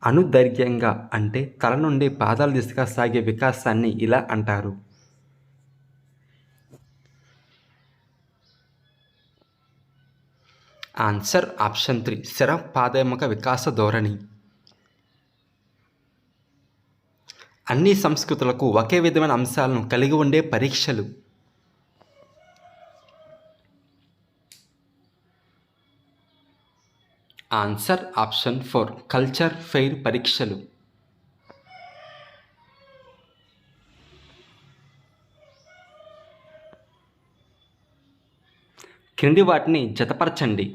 అనుదైర్ఘ్యంగా అంటే తల నుండి పాదాల దిశగా సాగే వికాసాన్ని ఇలా అంటారు. ఆన్సర్ ఆప్షన్ 3 శర పాదముఖ వికాస ధోరణి. అన్ని సంస్కృతులకు ఒకే విధమైన అంశాలను కలిగి ఉండే పరీక్షలు. ఆన్సర్ ఆప్షన్ 4 కల్చర్ ఫెయిర్ పరీక్షలు. క్రింది వాటిని జతపరచండి.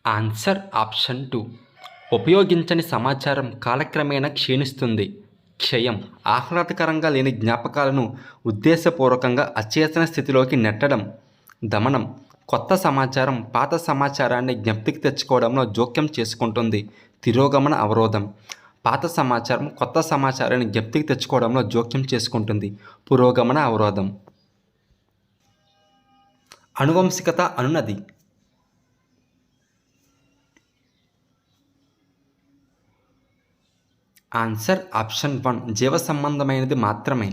ఆన్సర్ ఆప్షన్ 2 ఉపయోగించని సమాచారం కాలక్రమేణా క్షీణిస్తుంది. క్షయం ఆహ్లాదకరంగా లేని జ్ఞాపకాలను ఉద్దేశపూర్వకంగా అచేతన స్థితిలోకి నెట్టడం. దమనం కొత్త సమాచారం పాత సమాచారాన్ని జ్ఞప్తికి తెచ్చుకోవడంలో జోక్యం చేసుకుంటుంది. తిరోగమన అవరోధం పాత సమాచారం కొత్త సమాచారాన్ని జ్ఞప్తికి తెచ్చుకోవడంలో జోక్యం చేసుకుంటుంది. పురోగమన అవరోధం. అనువంశికత అనునది. ఆన్సర్ ఆప్షన్ 1 జీవ సంబంధమైనది మాత్రమే.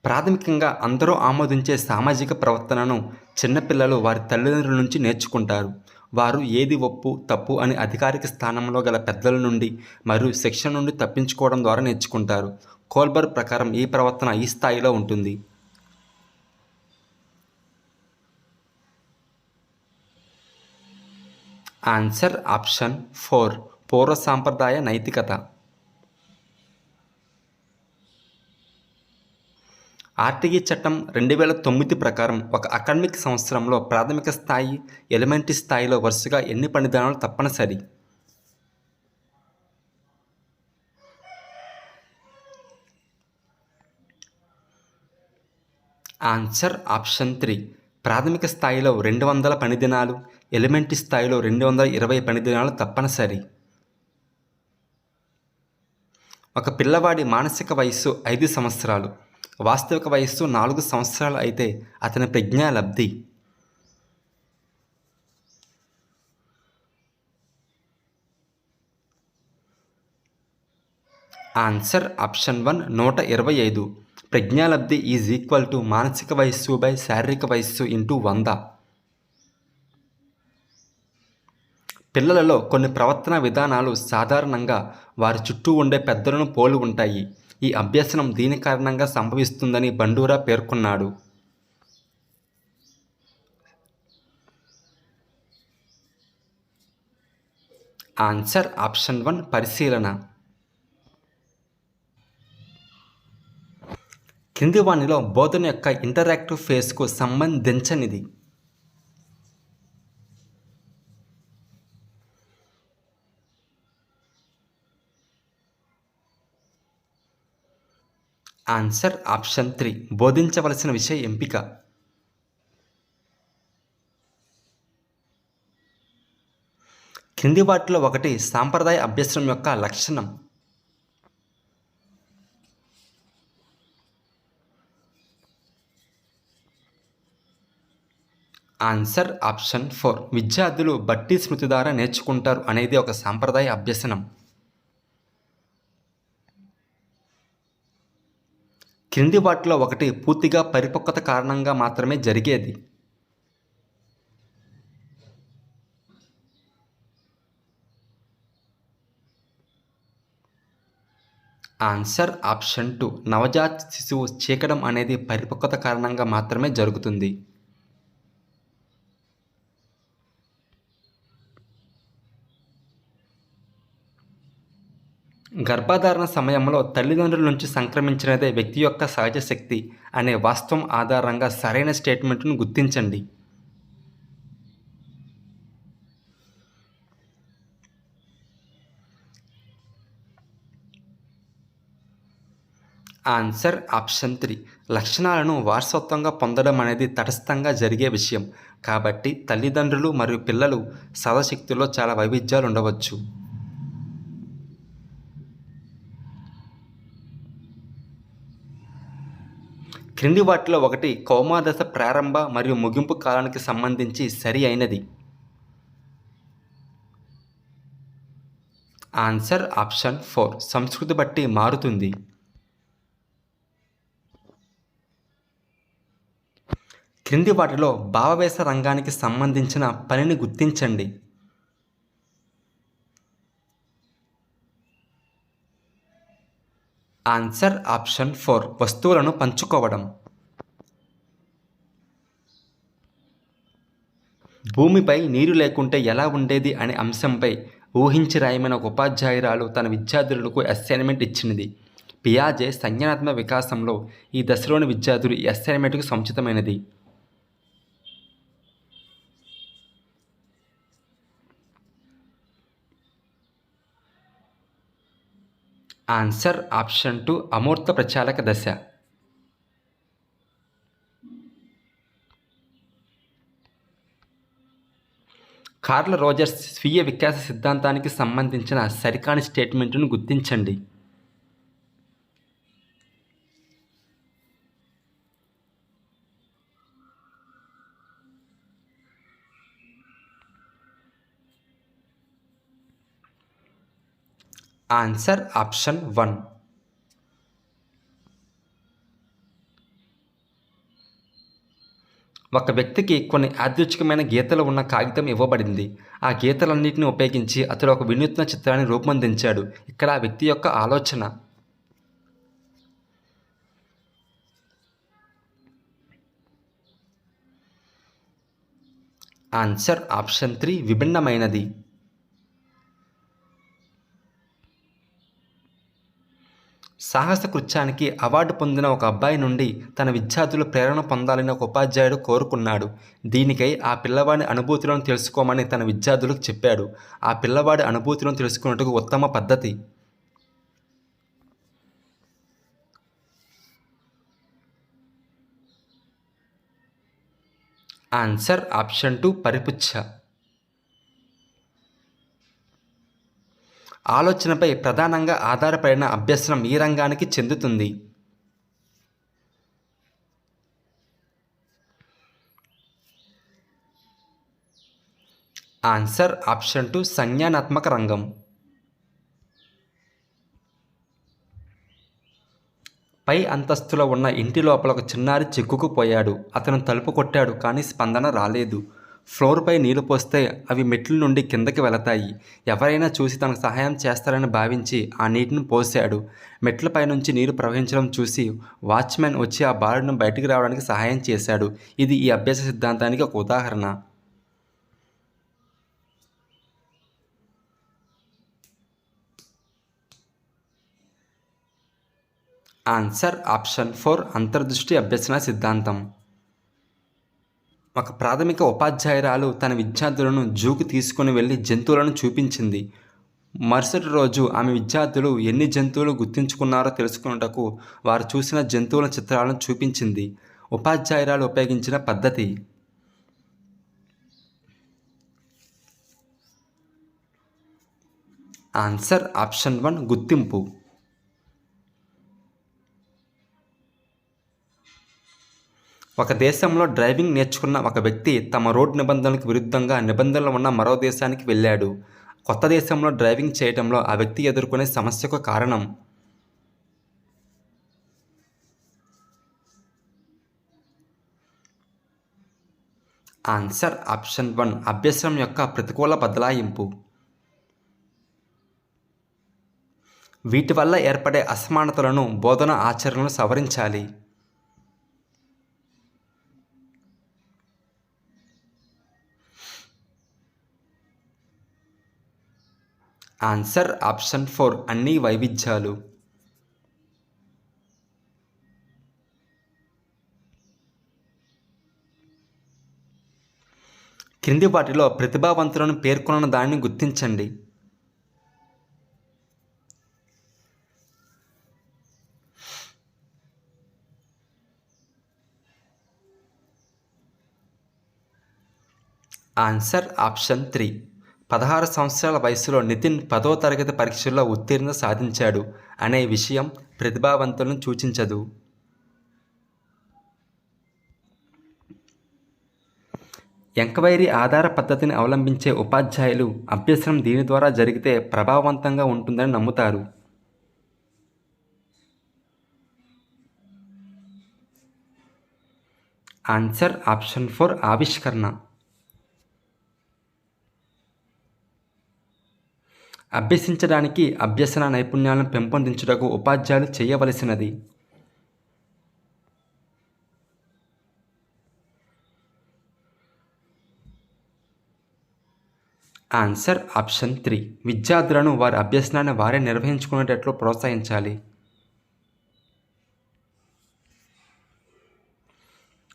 ప్రాథమికంగా అందరూ ఆమోదించే సామాజిక ప్రవర్తనను చిన్నపిల్లలు వారి తల్లిదండ్రుల నుంచి నేర్చుకుంటారు. వారు ఏది ఒప్పు తప్పు అని అధికారిక స్థానంలో గల పెద్దల నుండి మరియు శిక్షణ నుండి తప్పించుకోవడం ద్వారా నేర్చుకుంటారు. కోల్బర్గ్ ప్రకారం ఈ ప్రవర్తన ఈ స్థాయిలో ఉంటుంది. ఆన్సర్ ఆప్షన్ 4 పూర్వ సాంప్రదాయ నైతికత. ఆర్టీఈ చట్టం 2009 ప్రకారం ఒక అకాడమిక్ సంవత్సరంలో ప్రాథమిక స్థాయి ఎలిమెంటరీ స్థాయిలో వరుసగా ఎన్ని పనిదినాలు తప్పనిసరి? ఆన్సర్ ఆప్షన్ 3 ప్రాథమిక స్థాయిలో 200 పనిదినాలు, ఎలిమెంటరీ స్థాయిలో 220 పనిదినాలు తప్పనిసరి. ఒక పిల్లవాడి మానసిక వయస్సు 5 సంవత్సరాలు, వాస్తవిక వయస్సు 4 సంవత్సరాలు అయితే అతని ప్రజ్ఞా లబ్ధి. Answer option 1 125. ప్రజ్ఞాలబ్ధి ఈజ్ ఈక్వల్ టు మానసిక వయస్సు బై శారీరక వయస్సు ఇంటూ 100. పిల్లలలో కొన్ని ప్రవర్తన విధానాలు సాధారణంగా వారి చుట్టూ ఉండే పెద్దలను పోలి ఉంటాయి. ఈ అభ్యసనం దీని కారణంగా సంభవిస్తుందని బండూరా పేర్కొన్నాడు. ఆన్సర్ ఆప్షన్ 1 పరిశీలన. క్రింది వానిలో బోధన యొక్క ఇంటరాక్టివ్ ఫేజ్కు సంబంధించనిది. ఆన్సర్ ఆప్షన్ 3 బోధించవలసిన విషయ ఎంపిక. క్రింది వాటిలో ఒకటి సాంప్రదాయ అభ్యసనం యొక్క లక్షణం. ఆన్సర్ ఆప్షన్ 4 విద్యార్థులు బట్టి స్మృతి ద్వారా నేర్చుకుంటారు అనేది ఒక సాంప్రదాయ అభ్యసనం. క్రింది వాటిలో ఒకటి పూర్తిగా పరిపక్వత కారణంగా మాత్రమే జరిగేది. ఆన్సర్ ఆప్షన్ 2 నవజాత శిశువు చీకడం అనేది పరిపక్వత కారణంగా మాత్రమే జరుగుతుంది. గర్భధారణ సమయంలో తల్లిదండ్రుల నుంచి సంక్రమించినదే వ్యక్తి యొక్క సహజ శక్తి అనే వాస్తవం ఆధారంగా సరైన స్టేట్మెంట్ను గుర్తించండి. ఆన్సర్ ఆప్షన్ 3 లక్షణాలను వారసత్వంగా పొందడం అనేది తటస్థంగా జరిగే విషయం. కాబట్టి తల్లిదండ్రులు మరియు పిల్లలు సహజశక్తిలో చాలా వైవిధ్యాలు ఉండవచ్చు. క్రింది వాటిలో ఒకటి కౌమారదశ ప్రారంభ మరియు ముగింపు కాలానికి సంబంధించి సరి అయినది. ఆన్సర్ ఆప్షన్ 4 సంస్కృతి బట్టి మారుతుంది. క్రింది వాటిలో భావవేశ రంగానికి సంబంధించిన పనిని గుర్తించండి. ఆన్సర్ ఆప్షన్ 4 వస్తువులను పంచుకోవడం. భూమిపై నీరు లేకుంటే ఎలా ఉండేది అనే అంశంపై ఊహించి రాయమని ఒక ఉపాధ్యాయురాలు తన విద్యార్థులకు అసైన్మెంట్ ఇచ్చినది. పియాజే సంజ్ఞానాత్మక వికాసంలో ఈ దశలోని విద్యార్థులు ఈ అసైన్మెంట్కు సముచితమైనది. ఆన్సర్ ఆప్షన్ 2 అమూర్త ప్రచాలక దశ. కార్ల్ రోజర్స్ స్వీయ వికాస సిద్ధాంతానికి సంబంధించిన సరికాని స్టేట్మెంట్ను గుర్తించండి. Answer option 1. ఒక వ్యక్తికి కొన్ని యాదృచ్ఛికమైన గీతలు ఉన్న కాగితం ఇవ్వబడింది. ఆ గీతలన్నింటినీ ఉపయోగించి అతడు ఒక వినూత్న చిత్రాన్ని రూపొందించాడు. ఇక్కడ ఆ వ్యక్తి యొక్క ఆలోచన. Answer option 3 విభిన్నమైనది. సాహస కృత్యానికి అవార్డు పొందిన ఒక అబ్బాయి నుండి తన విద్యార్థులు ప్రేరణ పొందాలని ఒక ఉపాధ్యాయుడు కోరుకున్నాడు. దీనికై ఆ పిల్లవాడి అనుభూతులను తెలుసుకోమని తన విద్యార్థులకు చెప్పాడు. ఆ పిల్లవాడి అనుభూతులను తెలుసుకున్నట్టుకు ఉత్తమ పద్ధతి. Answer option 2 పరిపుచ్ఛ. ఆలోచనపై ప్రధానంగా ఆధారపడిన అభ్యసనం ఈ రంగానికి చెందుతుంది. ఆన్సర్ ఆప్షన్ 2 సంజ్ఞానాత్మక రంగం. పై అంతస్తులో ఉన్న ఇంటి లోపల ఒక చిన్నారి చిక్కుకుపోయాడు. అతను తలుపు కొట్టాడు, కానీ స్పందన రాలేదు. ఫ్లోర్పై నీళ్లు పోస్తే అవి మెట్ల నుండి కిందకి వెళతాయి. ఎవరైనా చూసి తనకు సహాయం చేస్తారని భావించి ఆ నీటిని పోశాడు. మెట్లపై నుంచి నీరు ప్రవహించడం చూసి వాచ్మెన్ వచ్చి ఆ బాలుడిని బయటికి రావడానికి సహాయం చేశాడు. ఇది ఈ అభ్యాస సిద్ధాంతానికి ఒక ఉదాహరణ. ఆన్సర్ ఆప్షన్ 4 అంతర్దృష్టి అభ్యసన సిద్ధాంతం. ఒక ప్రాథమిక ఉపాధ్యాయురాలు తన విద్యార్థులను జూకు తీసుకుని వెళ్ళి జంతువులను చూపించింది. మరుసటి రోజు ఆమె విద్యార్థులు ఎన్ని జంతువులు గుర్తించుకున్నారో తెలుసుకున్నటకు వారు చూసిన జంతువుల చిత్రాలను చూపించింది. ఉపాధ్యాయురాలు ఉపయోగించిన పద్ధతి. ఆన్సర్ ఆప్షన్ 1 గుర్తింపు. ఒక దేశంలో డ్రైవింగ్ నేర్చుకున్న ఒక వ్యక్తి తమ రోడ్ నిబంధనలకు విరుద్ధంగా నిబంధనలు ఉన్న మరో దేశానికి వెళ్ళాడు. కొత్త దేశంలో డ్రైవింగ్ చేయడంలో ఆ వ్యక్తి ఎదుర్కొనే సమస్యకు కారణం. ఆన్సర్ ఆప్షన్ 1 అభ్యసనం యొక్క ప్రతికూల బదలాయింపు. వీటి వల్ల ఏర్పడే అసమానతలను బోధన ఆచరణలు సవరించాలి. ఆన్సర్ ఆప్షన్ 4 అన్ని వైవిధ్యాలు. క్రింది వాటిలో ప్రతిభావంతులను పేర్కొన్న దానిని గుర్తించండి. ఆన్సర్ ఆప్షన్ 3 16 సంవత్సరాల వయసులో నితిన్ 10వ తరగతి పరీక్షల్లో ఉత్తీర్ణత సాధించాడు అనే విషయం ప్రతిభావంతులను సూచించదు. ఎంక్వైరీ ఆధార పద్ధతిని అవలంబించే ఉపాధ్యాయులు అభ్యసనం దీని ద్వారా జరిగితే ప్రభావవంతంగా ఉంటుందని నమ్ముతారు. ఆన్సర్ ఆప్షన్ 4 ఆవిష్కరణ. అభ్యసించడానికి అభ్యసన నైపుణ్యాలను పెంపొందించుటకు ఉపాధ్యాయులు చేయవలసినది. ఆన్సర్ ఆప్షన్ 3 విద్యార్థులను వారి అభ్యసనాన్ని వారే నిర్వహించుకునేటట్లు ప్రోత్సహించాలి.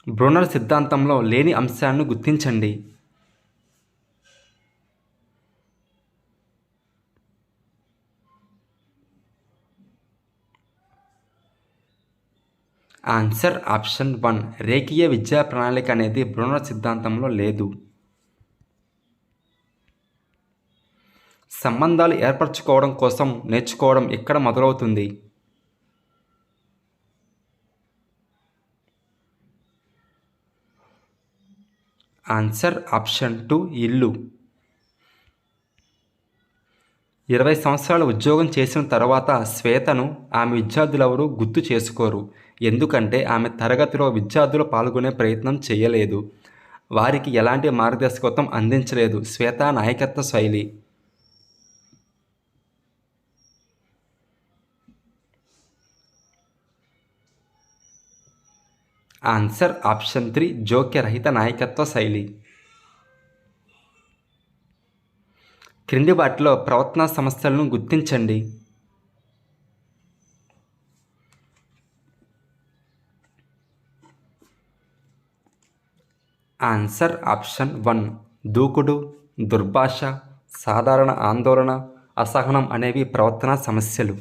బ్రూనర్ సిద్ధాంతంలో లేని అంశాలను గుర్తించండి. ఆన్సర్ ఆప్షన్ 1 రేఖీయ విద్యా ప్రణాళిక అనేది బ్రూనర్ సిద్ధాంతంలో లేదు. సంబంధాలు ఏర్పరచుకోవడం కోసం నేర్చుకోవడం ఎక్కడ మొదలవుతుంది? ఆన్సర్ ఆప్షన్ 2 ఇల్లు. 20 సంవత్సరాలు ఉద్యోగం చేసిన తర్వాత శ్వేతను ఆమె విద్యార్థులెవరూ గుర్తు చేసుకోరు. ఎందుకంటే ఆమె తరగతిలో విద్యార్థులు పాల్గొనే ప్రయత్నం చేయలేదు, వారికి ఎలాంటి మార్గదర్శకత్వం అందించలేదు. శ్వేత నాయకత్వ శైలి. ఆన్సర్ ఆప్షన్ 3 జోక్యరహిత నాయకత్వ శైలి. క్రింది వాటిలో ప్రవర్తనా సమస్యలను గుర్తించండి. ఆన్సర్ ఆప్షన్ 1 దూకుడు, దుర్భాష, సాధారణ ఆందోళన, అసహనం అనేవి ప్రవర్తనా సమస్యలు.